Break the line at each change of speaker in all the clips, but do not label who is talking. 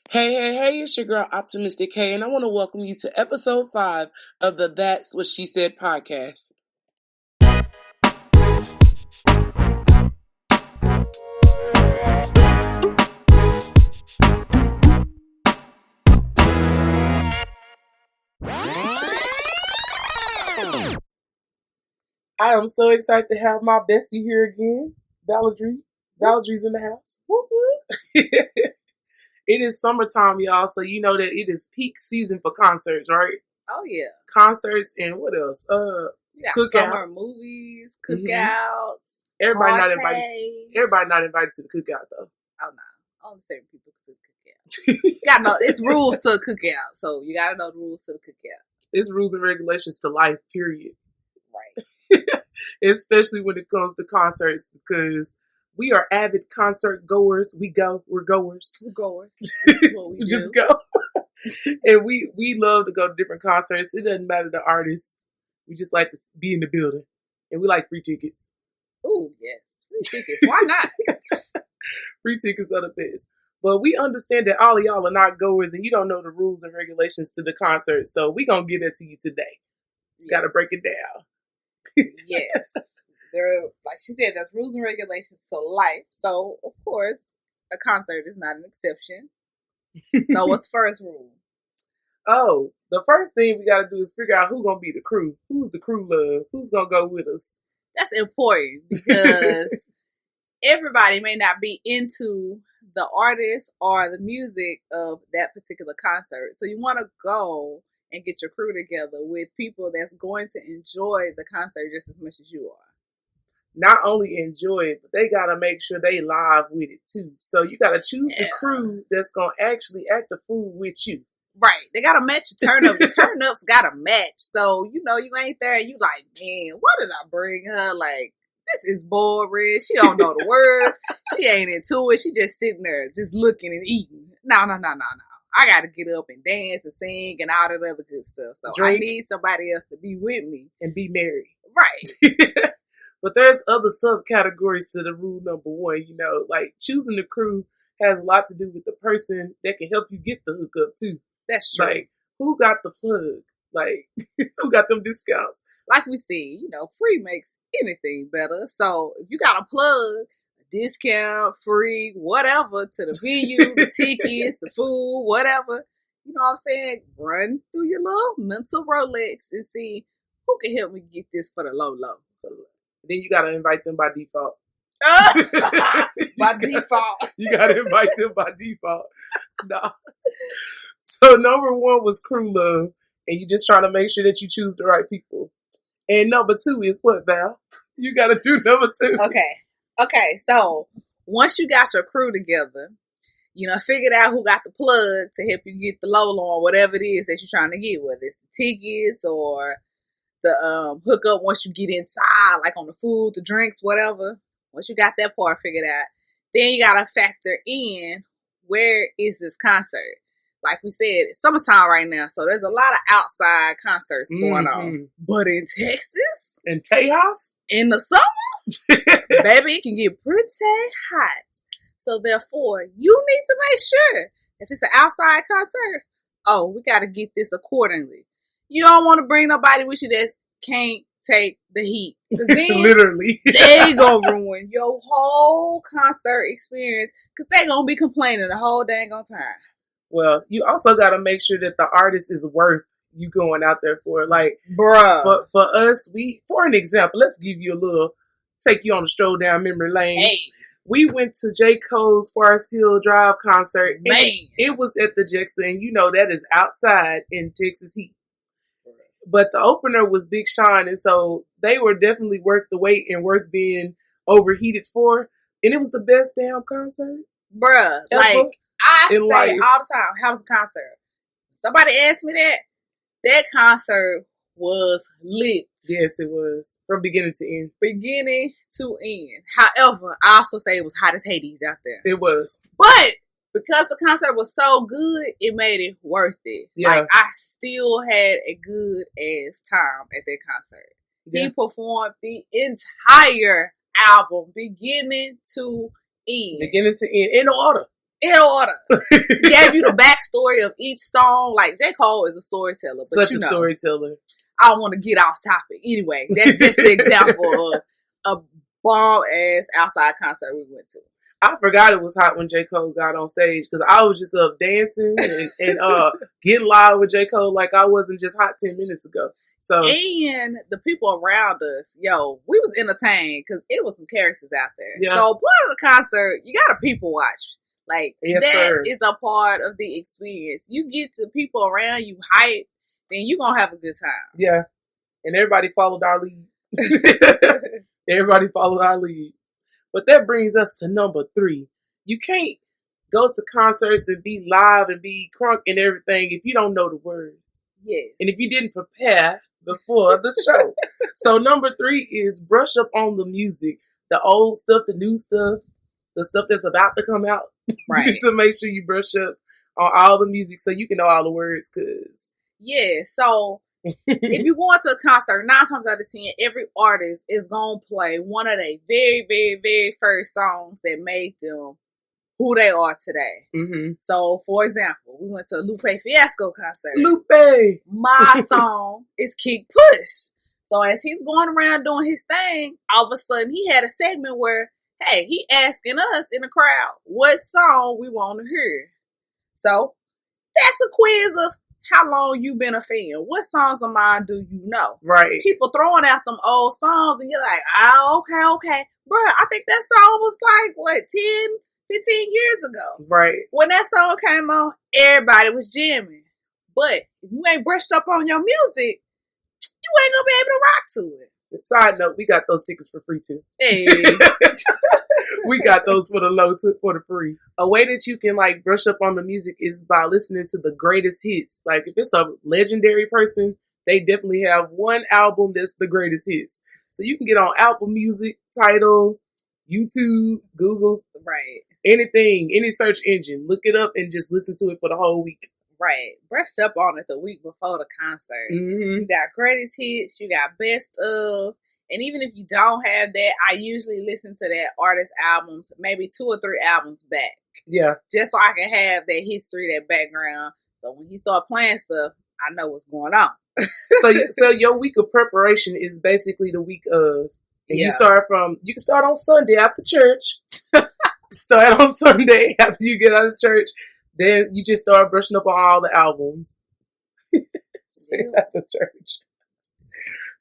Hey, it's your girl Optimistic K, and I want to welcome you to episode 5 of the That's What She Said podcast. I am so excited to have my bestie here again, Valerie. Valerie's in the house. Whoop, whoop. It is summertime, y'all, so you know that it is peak season for concerts, right?
Oh yeah,
Concerts and what else?
cookouts. Summer movies, cookouts.
Everybody not invited to the cookout though.
Oh no, only certain people to the cookout. You gotta know it's rules to a cookout, so you gotta know the rules to the cookout.
It's rules and regulations to life, period.
Right.
Especially when it comes to concerts, because we are avid concert goers. We're goers.
We're goers. This is what we
just go. And we love to go to different concerts. It doesn't matter the artist. We just like to be in the building. And we like free tickets.
Oh, yes. Free tickets. Why not?
Free tickets are the best. But we understand that all of y'all are not goers and you don't know the rules and regulations to the concert. So we're going to give that to you today. Yes. Got to break it down.
Yes. There, like she said, there's rules and regulations to life. So, of course, a concert is not an exception. So, what's the first rule?
Oh, the first thing we got to do is figure out who's going to be the crew. Who's the crew, love? Who's going to go with us?
That's important because everybody may not be into the artist or the music of that particular concert. So, you want to go and get your crew together with people that's going to enjoy the concert just as much as you are.
Not only enjoy it, but they got to make sure they live with it too. So you got to choose the crew that's going to actually act the fool with you.
Right. They got to match your turn up. The turn ups got to match. So, you know, you ain't there and you like, man, what did I bring her? Like, this is boring. She don't know the words. She ain't into it. She just sitting there just looking and eating. No. I got to get up and dance and sing and all that other good stuff. So drink. I need somebody else to be with me.
And be married.
Right.
But there's other subcategories to the rule number 1, you know, like choosing the crew has a lot to do with the person that can help you get the hookup too.
That's true.
Like, who got the plug? Like, who got them discounts?
Like we see, you know, free makes anything better. So if you got a plug, a discount, free, whatever, to the venue, the tickets, the food, whatever, you know what I'm saying? Run through your little mental Rolex and see who can help me get this for the low.
Then you got to invite them by default.
By default.
You got to invite them by default. No. So number 1 was crew love. And you just trying to make sure that you choose the right people. And number 2 is what, Val? You got to do number 2.
Okay. So once you got your crew together, you know, figured out who got the plug to help you get the low on whatever it is that you're trying to get, whether it's the tickets or the hookup once you get inside, like on the food, the drinks, whatever. Once you got that part figured out, then you got to factor in where is this concert. Like we said, it's summertime right now, so there's a lot of outside concerts going on. But in Texas,
in Tejas,
in the summer, baby, it can get pretty hot. So therefore, you need to make sure if it's an outside concert, we got to get this accordingly. You don't want to bring nobody with you that can't take the heat. Because then
literally,
they going to ruin your whole concert experience because they going to be complaining the whole dang on time.
Well, you also got to make sure that the artist is worth you going out there for. Like,
bruh.
For us, for an example, let's give you take you on a stroll down memory lane.
Hey.
We went to J. Cole's Forest Hill Drive concert.
Man.
It was at the Jackson, and you know that is outside in Texas heat. But the opener was Big Sean, and so they were definitely worth the wait and worth being overheated for. And it was the best damn concert.
Bruh, like, I say life. All the time, how was the concert? Somebody asked me that concert was lit.
Yes, it was. From beginning to end.
Beginning to end. However, I also say it was hot as Hades out there.
It was.
But because the concert was so good, it made it worth it. Yeah. Like, I still had a good ass time at that concert. Yeah. He performed the entire album, beginning to end.
Beginning to end. In order.
in order. Gave you the backstory of each song. Like, J. Cole is a storyteller. But
Such a storyteller.
I don't want to get off topic. Anyway, that's just the example of a bomb-ass outside concert we went to.
I forgot it was hot when J. Cole got on stage because I was just up dancing and getting live with J. Cole like I wasn't just hot 10 minutes ago. So,
and the people around us, yo, we was entertained because it was some characters out there.
Yeah.
So part of the concert, you got to people watch. Like,
yes,
that
sir.
is a part of the experience. You get to people around you hype, then you going to have a good time.
Yeah. And everybody followed our lead. Everybody followed our lead. But that brings us to number 3. You can't go to concerts and be live and be crunk and everything if you don't know the words.
Yes.
And if you didn't prepare before the show. So number 3 is brush up on the music. The old stuff, the new stuff, the stuff that's about to come out.
Right.
To make sure you brush up on all the music so you can know all the words.
Yeah, so if you go into a concert, 9 times out of 10, every artist is going to play one of their very, very, very first songs that made them who they are today.
Mm-hmm.
So, for example, we went to a Lupe Fiasco concert.
Lupe!
My song is Kick Push. So, as he's going around doing his thing, all of a sudden he had a segment where, hey, he asking us in the crowd what song we want to hear. So, that's a quiz of how long you been a fan. What songs of mine do you know?
Right.
People throwing out them old songs and you're like, oh, okay. Bruh, I think that song was like, 10, 15 years ago.
Right.
When that song came on, everybody was jamming. But if you ain't brushed up on your music, you ain't gonna be able to rock to it.
Side note, we got those tickets for free too.
Hey.
We got those for the free. A way that you can like brush up on the music is by listening to the greatest hits. Like if it's a legendary person, they definitely have one album that's the greatest hits. So you can get on Apple Music, Tidal, YouTube, Google,
right,
anything, any search engine. Look it up and just listen to it for the whole week.
Right. Brush up on it the week before the concert.
Mm-hmm.
You got greatest hits, you got best of. And even if you don't have that, I usually listen to that artist albums, maybe 2 or 3 albums back.
Yeah.
Just so I can have that history, that background. So when he start playing stuff, I know what's going on.
So your week of preparation is basically the week of. And you can start on Sunday after church. Start on Sunday after you get out of church. Then you just start brushing up on all the albums. After church.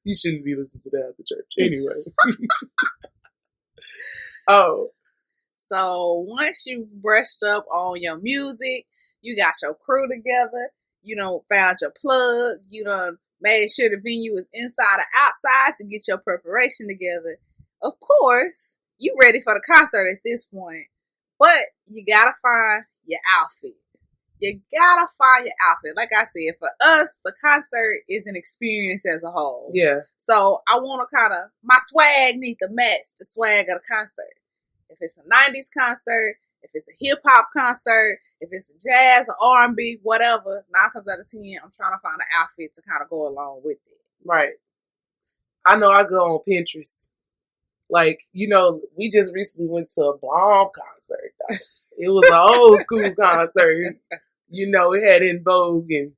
You shouldn't be listening to that after church. Anyway. Oh.
So once you've brushed up on your music, you got your crew together, you done found your plug, you done made sure the venue is inside or outside to get your preparation together. Of course, you ready for the concert at this point. But you gotta find your outfit. You gotta find your outfit. Like I said, for us, the concert is an experience as a whole.
Yeah.
So I want to my swag need to match the swag of the concert. If it's a 90s concert, if it's a hip-hop concert, if it's a jazz or R&B, whatever, 9 times out of 10, I'm trying to find an outfit to kind of go along with it.
Right. I know I go on Pinterest. Like, we just recently went to a bomb concert. It was an old school concert. It had In Vogue and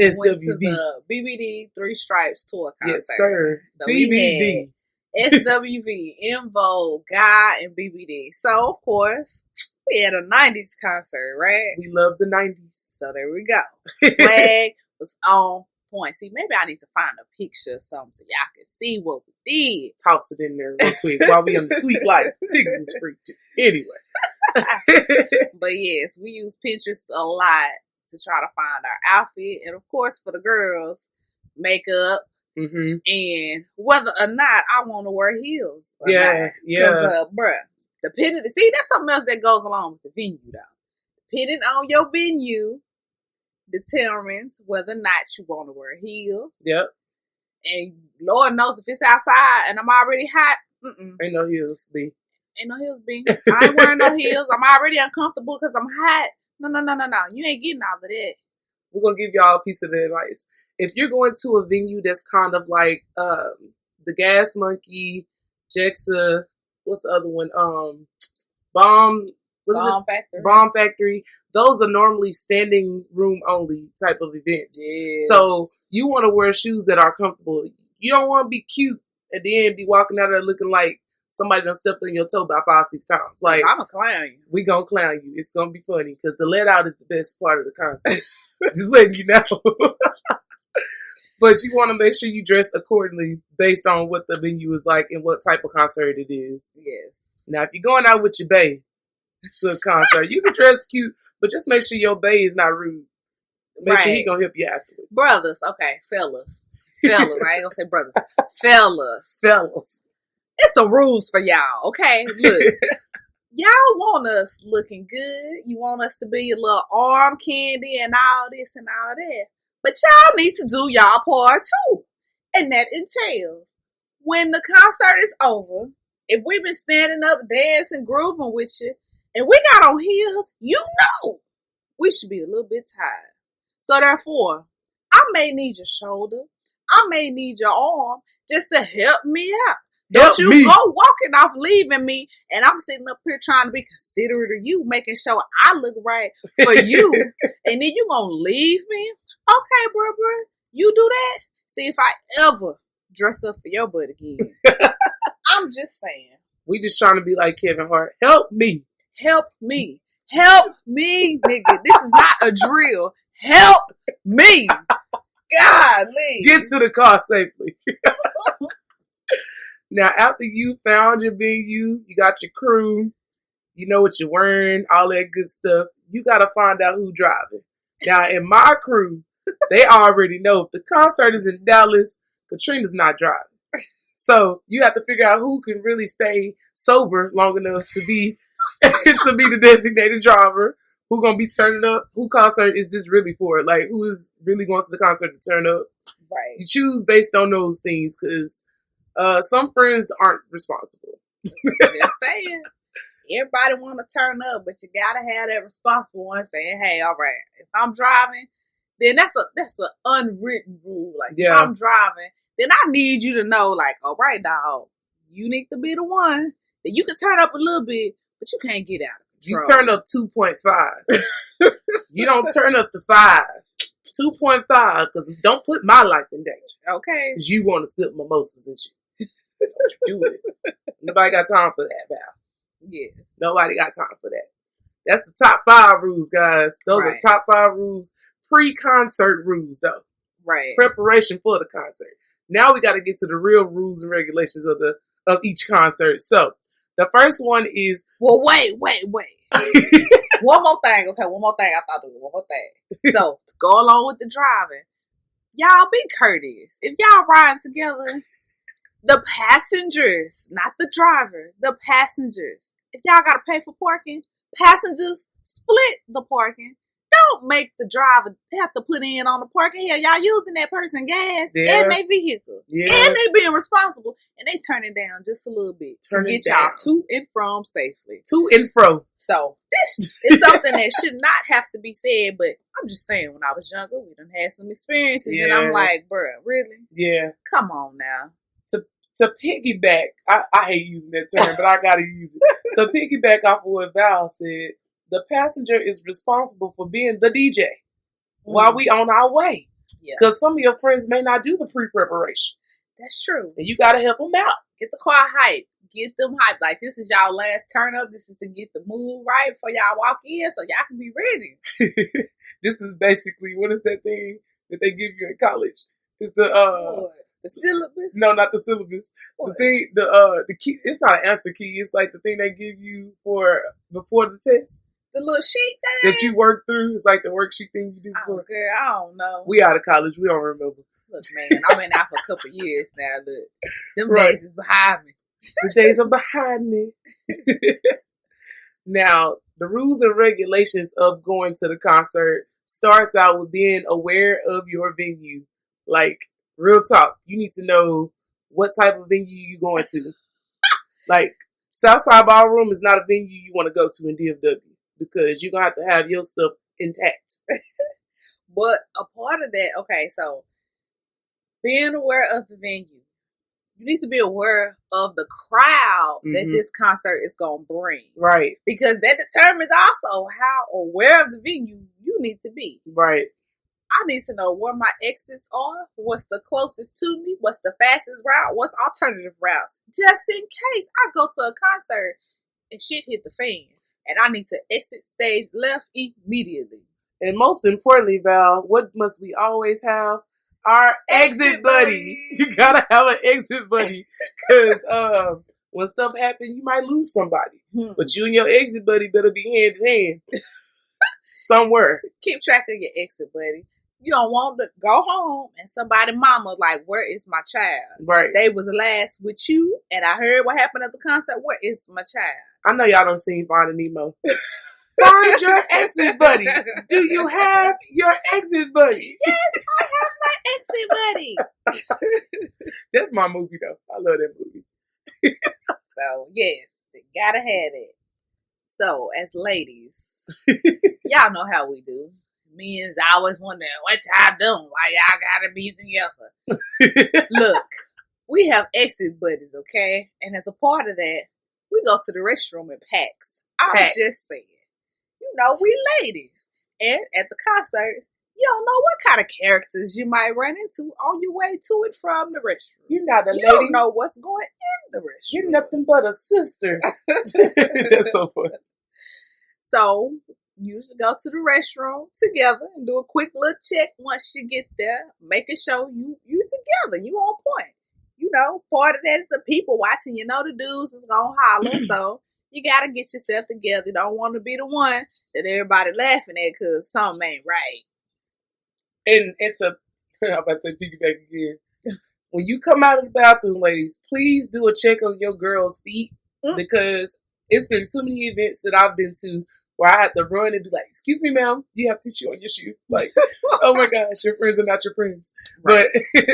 SWV.
Went to the BBD Three Stripes tour concert.
Yes, sir.
So
BBD.
SWV, In Vogue, Guy, and BBD. So, of course, we had a 90s concert, right?
We love the 90s.
So, there we go. Swag was on point. See, maybe I need to find a picture or something so y'all can see what we did.
Toss it in there real quick while we on the sweet life. Tickets was free too. Anyway.
But yes, we use Pinterest a lot to try to find our outfit. And of course, for the girls, makeup.
Mm-hmm.
And whether or not I want to wear heels.
Yeah.
Because, see, that's something else that goes along with the venue, though. Depending on your venue determines whether or not you want to wear heels.
Yep.
And Lord knows if it's outside and I'm already hot,
ain't no heels, B.
Ain't no heels, B. I ain't wearing no heels. I'm already uncomfortable because I'm hot. No. You ain't getting all of that.
We're going to give y'all a piece of advice. If you're going to a venue that's kind of like the Gas Monkey, Jexa, what's the other one? Bomb, Bomb Factory. Those are normally standing room only type of events.
Yes.
So you want to wear shoes that are comfortable. You don't want to be cute and then be walking out there looking like somebody done stepped on your toe about 5-6 times. Like,
I'm gonna clown you.
We gonna clown you. It's gonna be funny because the let out is the best part of the concert. Just letting you know. But you want to make sure you dress accordingly based on what the venue is like and what type of concert it is.
Yes.
Now, if you're going out with your bae to a concert, you can dress cute, but just make sure your bae is not rude. Make sure he gonna help you afterwards.
Brothers, okay, fellas. I ain't gonna say brothers. Fellas. It's some rules for y'all, okay? Look, y'all want us looking good. You want us to be a little arm candy and all this and all that. But y'all need to do y'all part too. And that entails, when the concert is over, if we've been standing up, dancing, grooving with you, and we got on heels, you know we should be a little bit tired. So therefore, I may need your shoulder. I may need your arm just to help me out. Don't you go walking off leaving me and I'm sitting up here trying to be considerate of you, making sure I look right for you. And then you gonna leave me? Okay, bro. You do that? See if I ever dress up for your butt again. I'm just saying.
We just trying to be like Kevin Hart. Help me.
Help me. Help me, nigga. This is not a drill. Help me. Golly.
Get to the car safely. Now, after you found your venue, you got your crew, you know what you're wearing, all that good stuff, you got to find out who's driving. Now, in my crew, they already know if the concert is in Dallas, Katrina's not driving. So you have to figure out who can really stay sober long enough to be to be the designated driver. Who gonna be turning up? Who concert is this really for? Like, who is really going to the concert to turn up?
Right.
You choose based on those things because some friends aren't responsible.
Just saying. Everybody want to turn up, but you gotta have that responsible one saying, "Hey, all right, if I'm driving, then that's the unwritten rule. Like, if I'm driving, then I need you to know, like, all right, dog, you need to be the one that you can turn up a little bit, but you can't get out of control.
You turn up 2.5. You don't turn up to 5. 2.5, because don't put my life in danger.
Okay.
Because you want to sip mimosas and shit. Don't you do it. Nobody got time for that, Val.
Yes.
Nobody got time for that. That's the top 5 rules, guys. Those are top 5 rules. Pre-concert rules, though.
Right.
Preparation for the concert. Now we got to get to the real rules and regulations of each concert. So, the first one is...
Well, wait. One more thing. Okay, one more thing. I thought there was one more thing. So, to go along with the driving, y'all be courteous. If y'all riding together, the passengers, not the driver, the passengers. If y'all got to pay for parking, passengers split the parking. Don't make the driver have to put in on the parking. Hell, y'all using that person gas and their vehicle. Yeah. And they being responsible. And they turning down just a little bit to get y'all to and from safely.
To and fro.
So, this is something that should not have to be said, but I'm just saying, when I was younger, we done had some experiences, and I'm like, bruh, really?
Yeah.
Come on now.
To piggyback, I hate using that term, but I gotta use it. To piggyback off of what Val said, the passenger is responsible for being the DJ while we on our way. Because some of your friends may not do the pre-preparation.
That's true.
And you gotta help them out.
Get the choir hype. Get them hype. Like, this is y'all last turn up. This is to get the mood right before y'all walk in so y'all can be ready.
This is basically, what is that thing that they give you in college? It's the
syllabus?
No, not the syllabus. What? The thing, the key. It's not an answer key. It's like the thing they give you for before the test.
The little sheet thing
that you work through. It's like the worksheet thing you do.
Oh, girl, I don't know.
We out of college. We don't remember.
Look, man, I've been out for a couple years now. Look, them days is behind me.
The days are behind me. Now, the rules and regulations of going to the concert starts out with being aware of your venue. Like, real talk, you need to know what type of venue you're going to. Like, Southside Ballroom is not a venue you want to go to in DFW because you're going to have your stuff intact.
But a part of that, okay, so being aware of the venue, you need to be aware of the crowd that this concert is going to bring.
Right.
Because that determines also how aware of the venue you need to be.
Right.
I need to know where my exits are, what's the closest to me, what's the fastest route, what's alternative routes, just in case I go to a concert and shit hit the fan. And I need to exit stage left immediately.
And most importantly, Val, what must we always have? Our exit buddy. You gotta have an exit buddy. Because when stuff happens, you might lose somebody. But you and your exit buddy better be hand in hand. Somewhere.
Keep track of your exit buddy. You don't want to go home and somebody mama like, where is my child?
Right.
They was last with you and I heard what happened at the concert. Where is my child?
I know y'all don't seen Finding Nemo. Find your exit buddy. Do you have your exit buddy?
Yes, I have my exit buddy.
That's my movie though. I love that movie.
So yes, they gotta have it. So as ladies, y'all know how we do. Men's always wondering what y'all doing, why y'all gotta be together. Look, we have exit buddies, okay? And as a part of that, we go to the restroom in packs. I'm just saying. You know, we ladies. And at the concerts, you don't know what kind of characters you might run into on your way to and from the restroom.
You're not a lady.
You don't know what's going in the restroom.
You're nothing but a sister. That's so funny.
So, usually go to the restroom together and do a quick little check once you get there, making sure you together, you on point. You know, part of that is the people watching. You know the dudes is gonna holler, so you gotta get yourself together. You don't want to be the one that everybody laughing at because something ain't right.
And it's I'm about to say piggyback again. When you come out of the bathroom, ladies, please do a check on your girl's feet because it's been too many events that I've been to where I had to run and be like, "Excuse me, ma'am, you have tissue on your shoe." Like, oh my gosh, your friends are not your friends. Right. But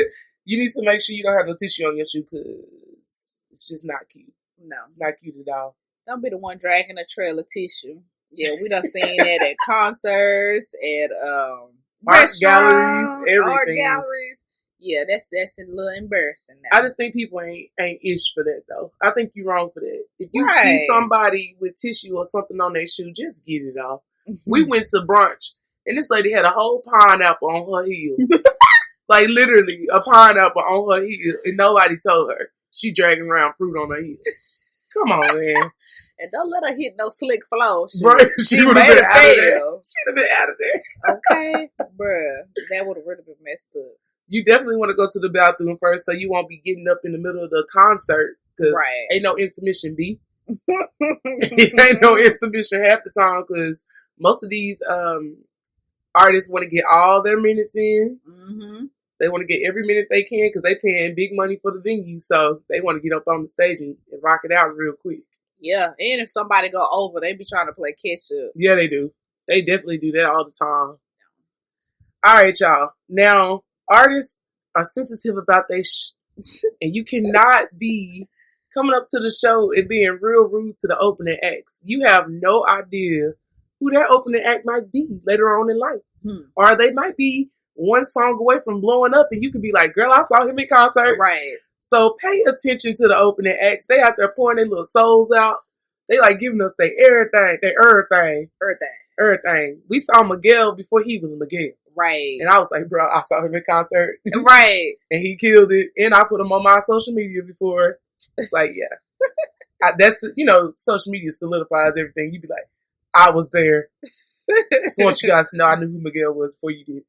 you need to make sure you don't have no tissue on your shoe because it's just not cute.
No.
It's not cute at all.
Don't be the one dragging a trail of tissue. Yeah, we done seen that at concerts, at
art galleries, everything.
Art galleries. Yeah, that's a little embarrassing now.
I just think people ain't ish for that though. I think you're wrong for that. If you see somebody with tissue or something on their shoe, just get it off. We went to brunch and this lady had a whole pineapple on her heel. Like literally a pineapple on her heel and nobody told her. She dragging around fruit on her heel. Come on, man.
And don't let her hit no slick flow.
She would have been out of there. She'd have been out of there.
Okay, bruh. That would have really been messed up.
You definitely want to go to the bathroom first so you won't be getting up in the middle of the concert because ain't no intermission, B. Ain't no intermission half the time because most of these artists want to get all their minutes in. Mm-hmm. They want to get every minute they can because they paying big money for the venue. So they want to get up on the stage and rock it out real quick.
Yeah, and if somebody go over, they be trying to play catch up.
Yeah, they do. They definitely do that all the time. All right, y'all. Now, artists are sensitive about their and you cannot be coming up to the show and being real rude to the opening acts. You have no idea who that opening act might be later on in life. Or they might be one song away from blowing up and you could be like, girl, I saw him in concert.
Right.
So pay attention to the opening acts. They out there pouring their little souls out. They like giving us their everything. We saw Miguel before he was Miguel.
Right.
And I was like, bro, I saw him in concert.
Right.
And he killed it. And I put him on my social media before. It's like, yeah. That's, social media solidifies everything. You be like, I was there. Just want you guys to know I knew who Miguel was before you did.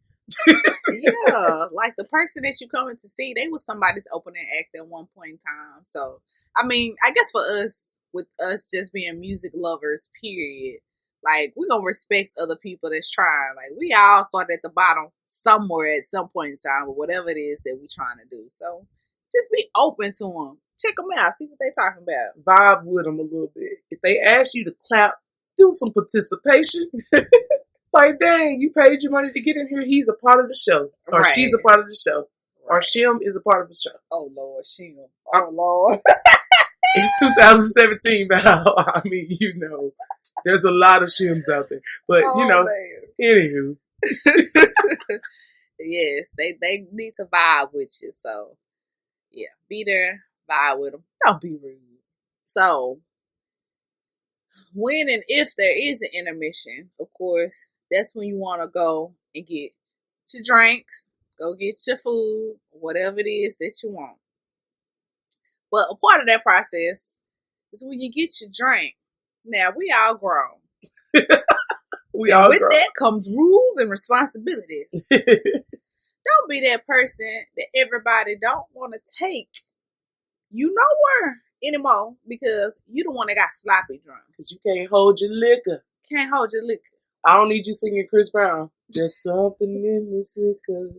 Yeah. Like the person that you coming to see, they was somebody's opening act at one point in time. So, I mean, I guess for us, with us just being music lovers, period, like, we're going to respect other people that's trying. Like, we all start at the bottom somewhere at some point in time, with whatever it is that we're trying to do. So, just be open to them. Check them out. See what they're talking about.
Vibe with them a little bit. If they ask you to clap, do some participation. Like, dang, you paid your money to get in here. He's a part of the show. Or she's a part of the show. Or Shim is a part of the show.
Oh, Lord, Shim. Oh, Lord.
It's 2017, Val. I mean, there's a lot of Shims out there. But, anywho.
Yes, they need to vibe with you. So, yeah, be there vibe with them. Don't be rude. So, when and if there is an intermission, of course, that's when you want to go and get your drinks, go get your food, whatever it is that you want. But a part of that process is when you get your drink. Now, we all grown.
With that
comes rules and responsibilities. Don't be that person that everybody don't want to take you nowhere anymore because you the one that got sloppy drunk.
Because you can't hold your liquor.
Can't hold your liquor.
I don't need you singing Chris Brown. There's something in this liquor.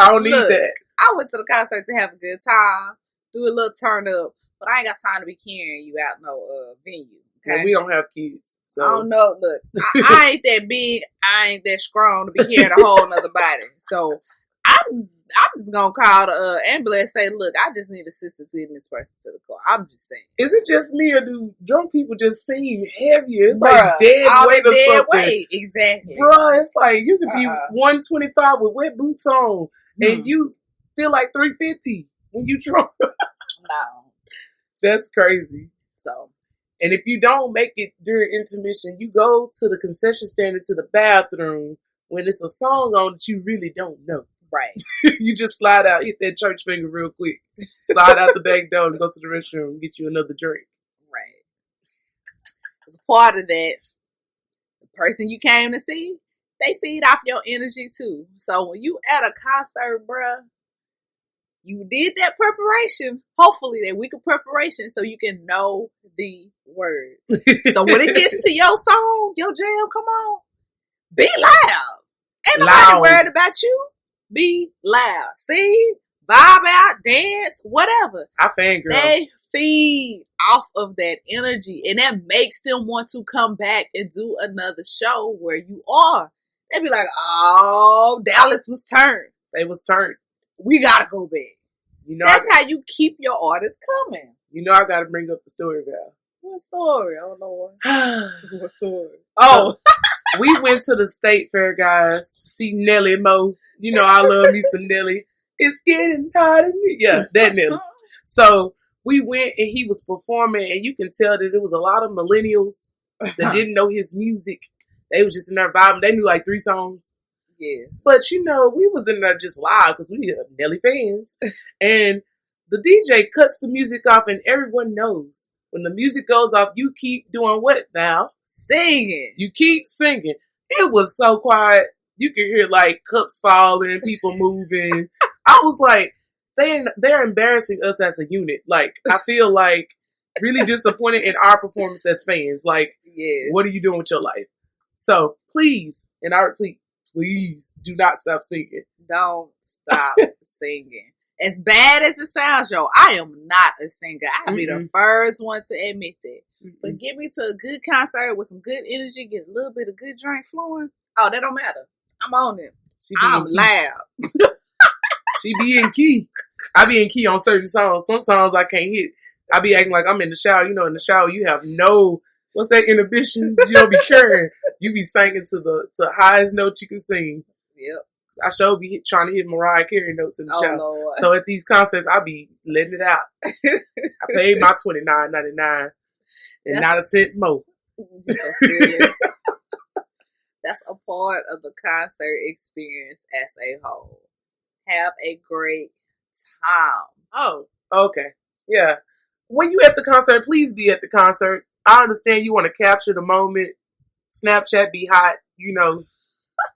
I don't need that.
I went to the concert to have a good time, do a little turn up, but I ain't got time to be carrying you out no venue. Okay?
And we don't have kids. So.
I don't know. Look, I ain't that big. I ain't that strong to be carrying a whole nother body. So I'm just gonna call the ambulance and say, look, I just need assistance getting this person to the car. I'm just saying.
Is it just me or do drunk people just seem heavier? It's like dead weight or something. Weight.
Exactly.
Bruh, it's like you could be 125 with wet boots on and you feel like 350 when you drunk.
No.
That's crazy.
So.
And if you don't make it during intermission, you go to the concession stand to the bathroom when it's a song on that you really don't know.
Right.
You just slide out, hit that church finger real quick, slide out the back door and go to the restroom and get you another drink.
Right. As a part of that, the person you came to see, they feed off your energy too. So when you at a concert, bruh, you did that preparation, hopefully that week of preparation, so you can know the words. So when it gets to your song, your jam, come on, be loud. Ain't nobody worried about you. Be loud. Sing, vibe out, dance, whatever.
I fangirl.
They feed off of that energy, and that makes them want to come back and do another show where you are. They be like, oh, Dallas was turned.
They was turned.
We gotta go back.
You know,
that's how you keep your artists coming.
You know, I gotta bring up the story, Val.
What story? I don't know what story. Oh,
we went to the State Fair, guys, to see Nelly Mo. You know, I love me some Nelly. It's getting hot in me. Yeah, that Nelly. So we went and he was performing, and you can tell that there was a lot of millennials that didn't know his music. They was just in there vibing. They knew like 3 songs.
Yes.
But, you know, we was in there just live because we are Nelly fans. And the DJ cuts the music off and everyone knows when the music goes off, you keep doing what, Val?
Singing.
You keep singing. It was so quiet. You could hear like cups falling, people moving. I was like, they're embarrassing us as a unit. Like, I feel like really disappointed in our performance as fans. Like, yes. What are you doing with your life? So please, and I repeat, please do not stop singing.
Don't stop singing. As bad as it sounds, yo, I am not a singer. I'll be the first one to admit that. But get me to a good concert with some good energy, get a little bit of good drink flowing. Oh, that don't matter. I'm on it. I'm loud.
She be in key. I be in key on certain songs. Some songs I can't hit. I be acting like I'm in the shower. You know, in the shower you have no, what's that, inhibitions? You don't be caring. You be singing to the highest note you can sing.
Yep.
I sure be trying to hit Mariah Carey notes in the shower.
Lord.
So at these concerts, I be letting it out. I paid my $29.99 and not a cent more.
So silly. That's a part of the concert experience as a whole. Have a great time.
Oh, okay. Yeah. When you at the concert, please be at the concert. I understand you want to capture the moment. Snapchat be hot, you know.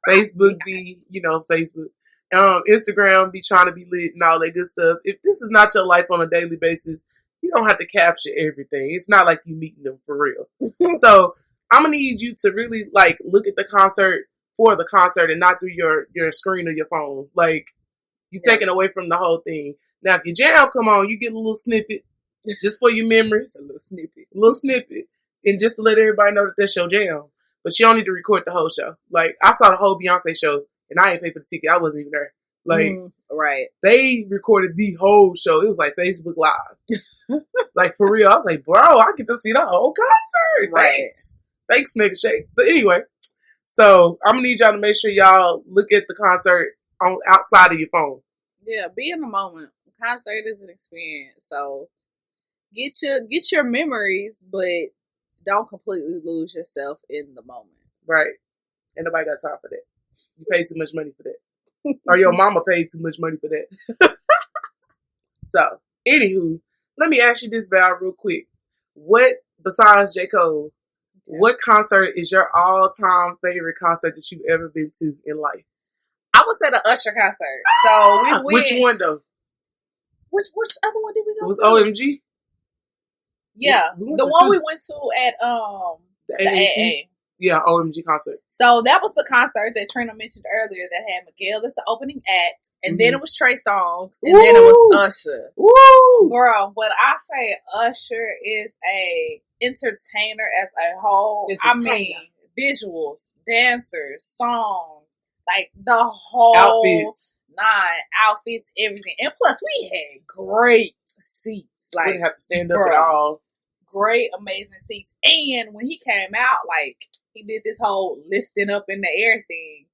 Facebook be, you know, Facebook. Instagram be trying to be lit and all that good stuff. If this is not your life on a daily basis, you don't have to capture everything. It's not like you meeting them for real. So I'm going to need you to really, like, look at the concert for the concert and not through your screen or your phone. Like, you're taking away from the whole thing. Now, if your jam come on, you get a little snippet just for your memories.
A
little snippet. And just to let everybody know that that's your jam. But you don't need to record the whole show. Like, I saw the whole Beyonce show, and I ain't paid for the ticket. I wasn't even there. Like,
right.
They recorded the whole show. It was like Facebook Live. Like, for real. I was like, bro, I get to see the whole concert.
Right.
Thanks, nigga shake. But anyway, so I'm going to need y'all to make sure y'all look at the concert on outside of your phone.
Yeah, be in the moment. concert is an experience. So get your memories, but don't completely lose yourself in the moment.
Right. And nobody got time for that. You paid too much money for that. Or your mama paid too much money for that. So, anywho, let me ask you this, Val, real quick. What, besides J. Cole, what concert is your all-time favorite concert that you've ever been to in life?
I was at an Usher concert. So we went.
Which one, though?
Which other one did we go to?
It was OMG?
Yeah. The one we went to at the AA.
Yeah, OMG concert.
So that was the concert that Trina mentioned earlier that had Miguel as the opening act, and then it was Trey Songz, and then it was Usher.
Woo!
Bro, when I say Usher is a entertainer as a whole, I mean visuals, dancers, songs, like the whole outfits, everything. And plus we had great seats. Like,
we didn't have to stand up at all.
Great, amazing seats. And when he came out, like, he did this whole lifting up in the air thing.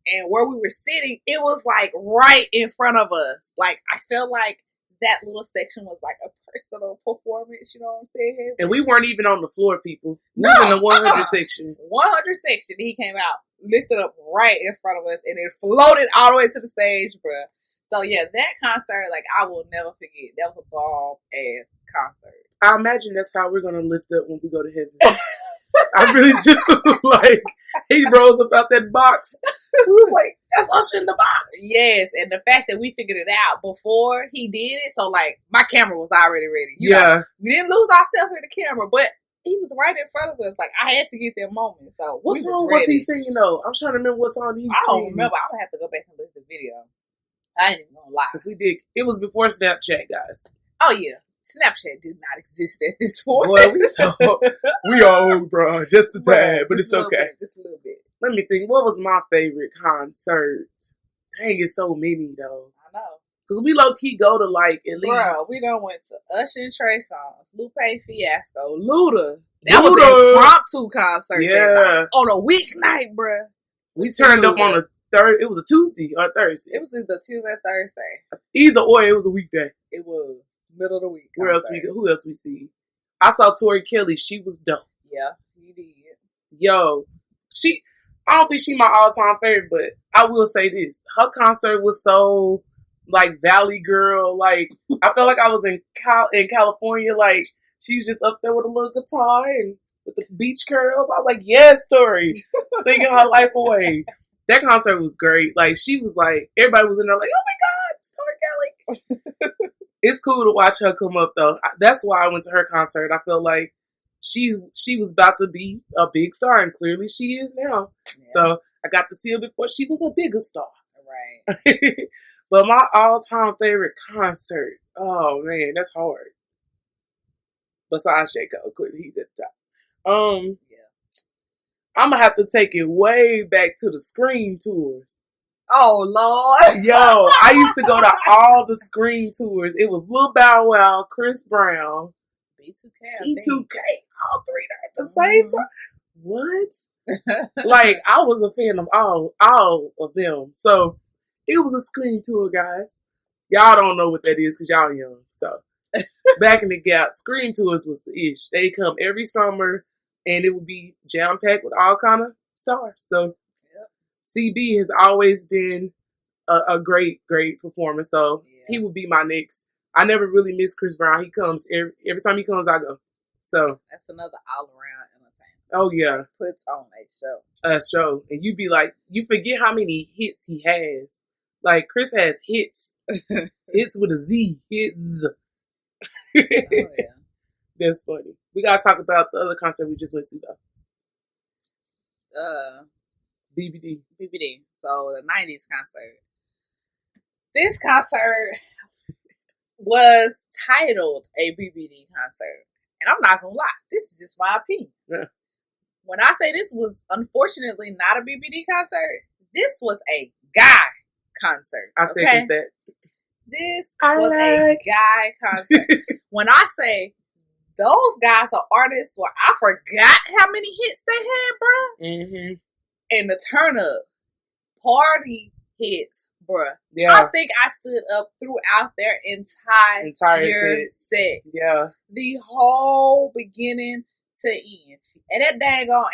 And where we were sitting, it was like right in front of us. Like, I felt like that little section was like a personal performance, you know what I'm saying?
And we weren't even on the floor, people. We was in the 100 section.
100 section. He came out, lifted up right in front of us, and it floated all the way to the stage, bruh. So, yeah, that concert, like, I will never forget. That was a bomb-ass concert.
I imagine that's how we're going to lift up when we go to heaven. I really do. Like, he rose up out that box. He was like, that's Usher in the box.
Yes, and the fact that we figured it out before he did it, so, like, my camera was already ready. You know, we didn't lose ourselves in the camera, but he was right in front of us. Like, I had to get that moment. So,
what song was he singing, though? I'm trying to remember what song he sang.
I don't remember. I'm going to have to go back and look at the video. I ain't even going to lie.
Because we did. It was before Snapchat, guys.
Oh, yeah. Snapchat did not exist at this point.
Boy, we old, bro. Just a tad, but it's okay.
Just a little bit.
Let me think. What was my favorite concert? Dang, it's so many, though.
I know.
Because we low-key go to, like, at least...
Bro, we done went to Usher and Trey Songz, Lupe Fiasco, Luda. That was an impromptu concert.
Yeah.
On a weeknight, bro.
We turned up on a third... It was a Tuesday or Thursday.
It was either Tuesday or Thursday.
Either or, it was a weekday.
It was. Middle of the week.
Who else we see? I saw Tori Kelly. She was dope.
Yeah, you did.
Yo, I don't think she my all-time favorite, but I will say this. Her concert was so, like, Valley Girl. Like, I felt like I was in California. Like, she was just up there with a little guitar and with the beach curls. I was like, yes, Tori. Singing her life away. That concert was great. Like, she was like, everybody was in there like, oh my God, it's Tori Kelly. It's cool to watch her come up, though. That's why I went to her concert. I feel like she was about to be a big star, and clearly she is now. Yeah. So I got to see her before she was a bigger star.
Right.
But my all-time favorite concert, oh man, that's hard. Besides J. Cole, clearly he's at the top. Yeah. I'm gonna have to take it way back to the Scream tours.
Oh, Lord.
Yo, I used to go to all the Scream tours. It was Lil Bow Wow, Chris Brown, B2K, all three at the same time. What? Like, I was a fan of all of them. So, it was a Scream tour, guys. Y'all don't know what that is because y'all young. So, back in the gap, Scream tours was the ish. They come every summer, and it would be jam-packed with all kind of stars. So, CB has always been a great, great performer. So he would be my next. I never really miss Chris Brown. He comes every time he comes, I go. So
that's another all-around entertainer.
Oh yeah,
puts on
a show, and you be like, you forget how many hits he has. Like Chris has hits, hits with a Z, hits. Oh yeah, that's funny. We gotta talk about the other concert we just went to though. BBD.
So the 90s concert. This concert was titled a BBD concert. And I'm not going to lie. This is just my opinion. Yeah. When I say this was unfortunately not a BBD concert, this was a guy concert.
I second that.
This was a guy concert. When I say those guys are artists where I forgot how many hits they had, bro. Mm-hmm. And the turn up, party, hits, bruh.
Yeah.
I think I stood up throughout their entire set.
Yeah.
The whole beginning to end. And that dang on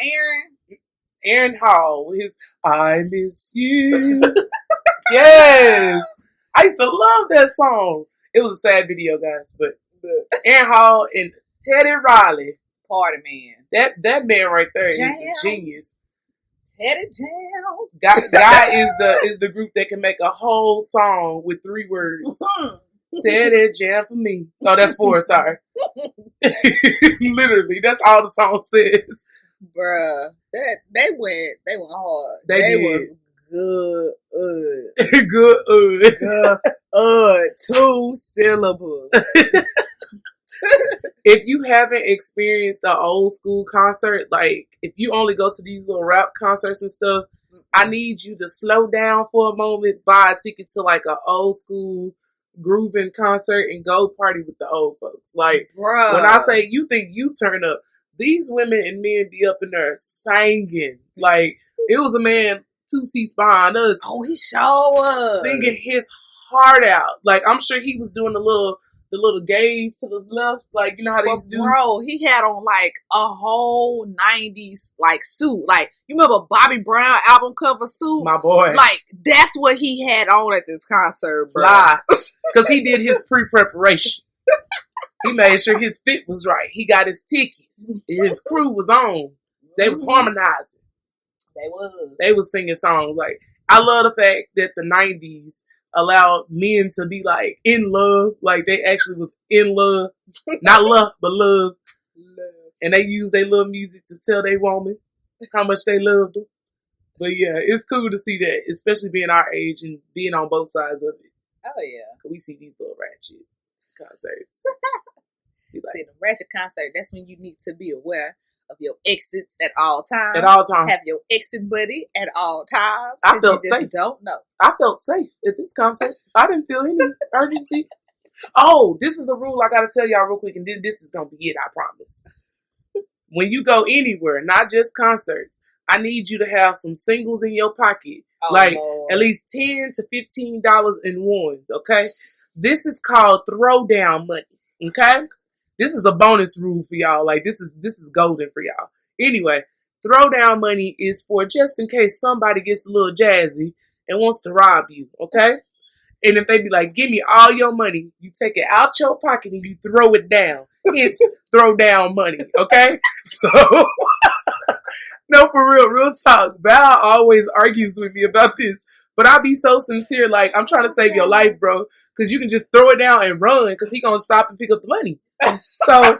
Aaron Hall with his I Miss You. Yes. I used to love that song. It was a sad video, guys, but Aaron Hall and Teddy Riley.
Party man.
That man right there
Jam.
is a genius.
Teddy Jam.
Guy is the group that can make a whole song with 3 words. Teddy Jam for me. Oh, that's 4, sorry. Literally, that's all the song says.
Bruh. They went hard.
They
was good.
Good.
2 syllables.
If you haven't experienced an old school concert, like if you only go to these little rap concerts and stuff, I need you to slow down for a moment, buy a ticket to like an old school grooving concert and go party with the old folks. Like,
bruh,
when I say you think you turn up, these women and men be up in there singing. Like, it was a man 2 seats behind us.
Oh, he sure was
singing his heart out. Like, I'm sure he was doing the little gaze to the left, like, you know how they used to do.
Bro, he had on like a whole 90s like suit. Like, you remember Bobby Brown album cover suit?
My boy.
Like, that's what he had on at this concert, bro.
Because he did his pre-preparation. He made sure his fit was right. He got his tickets. His crew was on. They was harmonizing. They was singing songs. Like, I love the fact that the 90s allowed men to be like in love. Like, they actually was in love. Not love, but love. And they used their little music to tell their woman how much they loved them. But yeah, it's cool to see that, especially being our age and being on both sides of it.
Oh yeah.
Cause we see these little ratchet concerts.
Like, see, the ratchet concert, that's when you need to be aware of your exits at all times.
At all times.
Have your exit buddy at all times.
I felt
you
safe.
Don't know.
I felt safe at this concert. I didn't feel any urgency. Oh, this is a rule I gotta tell y'all real quick, and then this is gonna be it, I promise. When you go anywhere, not just concerts, I need you to have some singles in your pocket.
Oh,
like
Lord.
At least $10 to $15 in ones, okay? This is called throwdown money, okay? This is a bonus rule for y'all. Like, this is golden for y'all. Anyway, throwdown money is for just in case somebody gets a little jazzy and wants to rob you, okay? And if they be like, give me all your money, you take it out your pocket and you throw it down. It's throwdown money, okay? So, no, for real talk. Val always argues with me about this. But I be so sincere, like, I'm trying to save your life, bro. Because you can just throw it down and run, because he going to stop and pick up the money. So,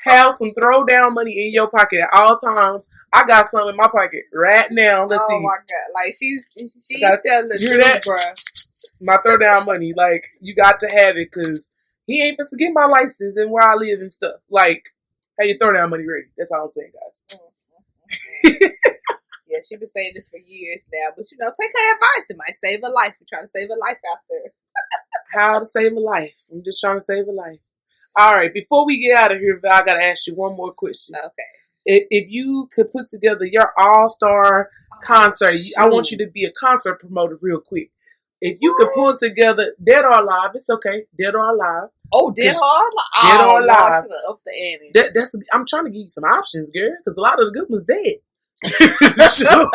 have some throw down money in your pocket at all times. I got some in my pocket right now. Let's see.
Oh, my God. Like, she's telling the truth, bro.
My throw down money. Like, you got to have it, because he ain't supposed to get my license and where I live and stuff. Like, have your throw down money ready. That's all I'm saying, guys.
Yeah, she's been saying this for years now, but take her advice. It might save a life. You're trying to save a life out there.
How to save a life. I'm just trying to save a life. All right, before we get out of here, Val, I got to ask you one more question.
Okay.
If you could put together your all-star concert, I want you to be a concert promoter real quick. If you could pull together, dead or alive, it's okay, dead or alive.
Oh, dead or alive?
Dead or alive.
Up the ante.
I'm trying to give you some options, girl, because a lot of the good ones dead. So,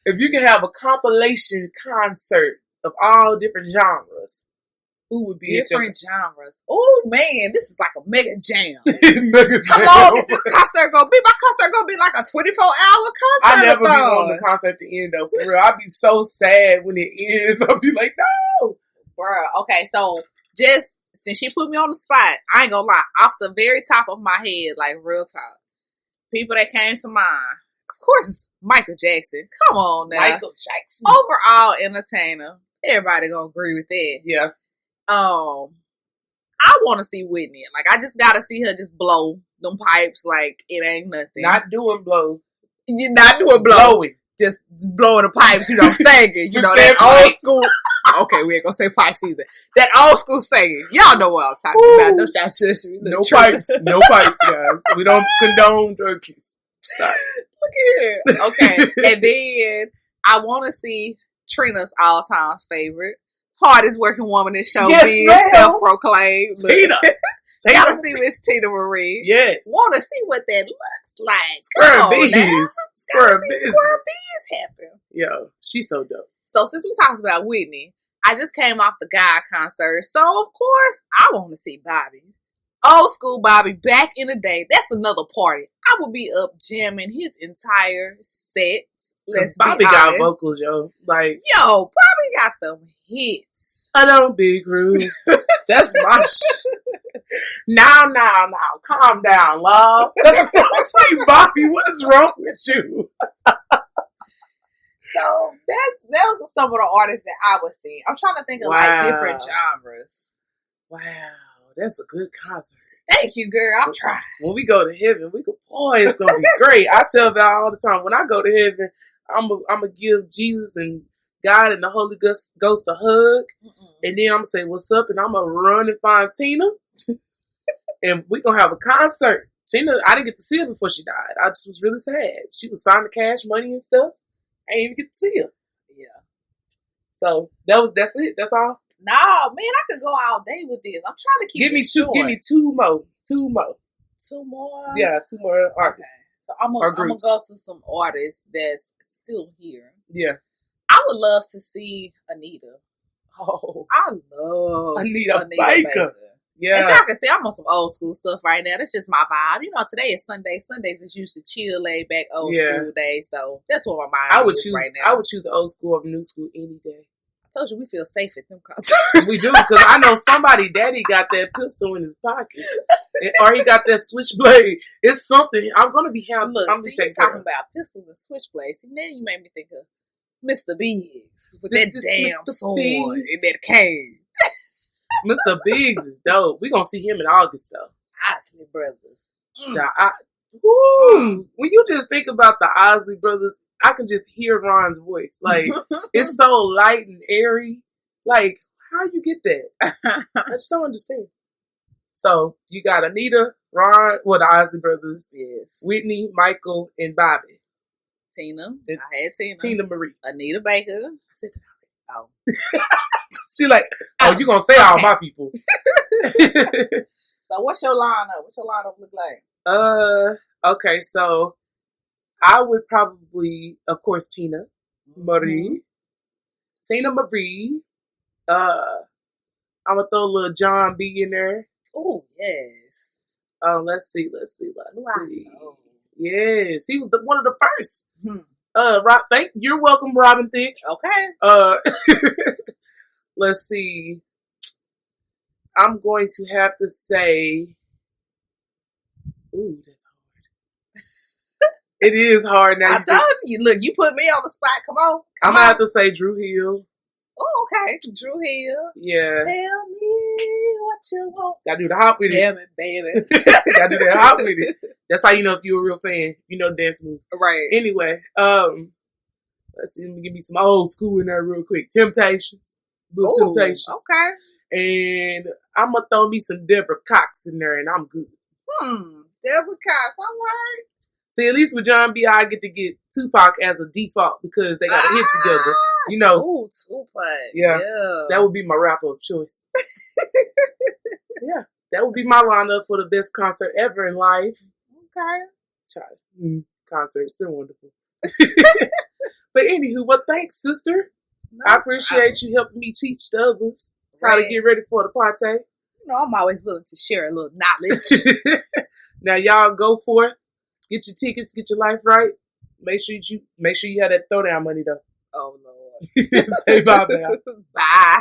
if you can have a compilation concert of all different genres, who would be
different genres? Oh man, this is like a mega jam.
Mega jam.
How long is this concert gonna be? My concert gonna be like a 24-hour concert.
I never be on the concert to end though. For real, I'd be so sad when it ends. I'll be like, no,
bruh. Okay, so just since she put me on the spot, I ain't gonna lie. Off the very top of my head, like real talk. People that came to mind, of course, it's Michael Jackson. Come on now.
Michael Jackson.
Overall entertainer. Everybody gonna agree with that.
Yeah.
I want to see Whitney. Like, I just gotta see her just blow them pipes like it ain't nothing.
Not doing blow.
You're not doing blow. Blowing. Just blowing the pipes, singing. That old school. Okay, we ain't gonna say pipes either. That old school singing. Y'all know what I'm talking about. Don't y'all judge me.
No pipes. No pipes, guys. We don't condone drug use. Sorry.
Look here. Okay. And then I want to see Trina's all-time favorite. Hardest working woman in showbiz,
Yes,
self-proclaimed.
Tina.
Gotta see Miss Tina Marie.
Yes.
Want to see what that looks like.
Square bees.
Square bees happen.
Yo, she's so dope.
So since we talked about Whitney, I just came off the God concert. So, of course, I want to see Bobby. Old school Bobby, back in the day. That's another party. I would be up jamming his entire set.
Bobby got vocals, yo. Like,
yo, Bobby got them hits.
I don't be rude. That's my shit. Now, calm down, love. That's what I was like, Bobby, what is wrong with you?
So that was some of the artists that I was seeing. I'm trying to think of like different genres.
Wow, that's a good concert.
Thank you, girl. I'm trying.
When we go to heaven, boy, it's gonna be great. I tell Val all the time, when I go to heaven, I'm gonna give Jesus and God and the Holy Ghost a hug, and then I'm gonna say what's up, and I'm gonna run and find Tina, and we gonna have a concert. Tina, I didn't get to see her before she died. I just was really sad. She was signing cash money and stuff. I didn't even get to see her.
Yeah.
So that's it. That's all.
Nah, man, I could go all day with this. I'm trying to keep it short.
Give me two more.
Two more?
Yeah, two more artists.
Okay. So I'm gonna go to some artists that's still here.
Yeah.
I would love to see Anita.
Oh.
I love
Anita Baker. Yeah.
And y'all can see I'm on some old school stuff right now. That's just my vibe. You know, today is Sunday. Sundays is usually chill, laid back, old school day. So that's what my mind is right now.
I would choose old school over new school any day.
I told you we feel safe at them concerts.
We do, because I know somebody, daddy got that pistol in his pocket. Or he got that switchblade. It's something. I'm going to be talking
about pistols and switchblades. And then you made me think of Mr. Biggs with that damn sword and that cane.
Mr. Biggs is dope. We're going to see him in August, though.
Isley Brothers.
When you just think about the Isley Brothers, I can just hear Ron's voice. Like, it's so light and airy. Like, how you get that? I just don't understand. So, you got Anita, Ron, the Isley Brothers.
Yes.
Whitney, Michael, and Bobby.
Tina. I had Tina.
Tina Marie.
Anita Baker. I
said that.
Oh.
She like, you gonna say all my people.
So what's your lineup? What's your lineup look like?
Okay, so I would probably, of course, Tina Marie. Tina Marie. I'm gonna throw a little John B in there.
Oh, yes.
Let's see. Yes, he was one of the first. You're welcome, Robin Thicke.
Okay.
Let's see. I'm going to have to say, ooh, that's hard. It is hard now.
I told you. Look, you put me on the spot. Come on.
I'm going to have to say Drew Hill.
Oh, okay. Drew Hill.
Yeah.
Tell me what you want.
Gotta do the hop with it.
Damn it, baby.
Gotta do that hop with it. That's how you know if you're a real fan. You know dance moves.
Right.
Anyway, let's see. Let me give me some old school in there real quick. Temptations. Temptations.
Okay.
And I'm going to throw me some Deborah Cox in there and I'm good.
Deborah Cox. All right.
See, at least with John B, I get to get Tupac as a default because they got a hit together. You know.
Ooh, Tupac.
Yeah. That would be my rapper of choice. Yeah. That would be my lineup for the best concert ever in life.
Okay.
Concerts, they're wonderful. But anywho, thanks, sister. No, I appreciate you helping me teach the others how to get ready for the party.
You know, I'm always willing to share a little knowledge.
Now, y'all go forth. Get your tickets. Get your life right. Make sure you have that throwdown money, though.
Oh, Lord.
Say bye now.
Bye.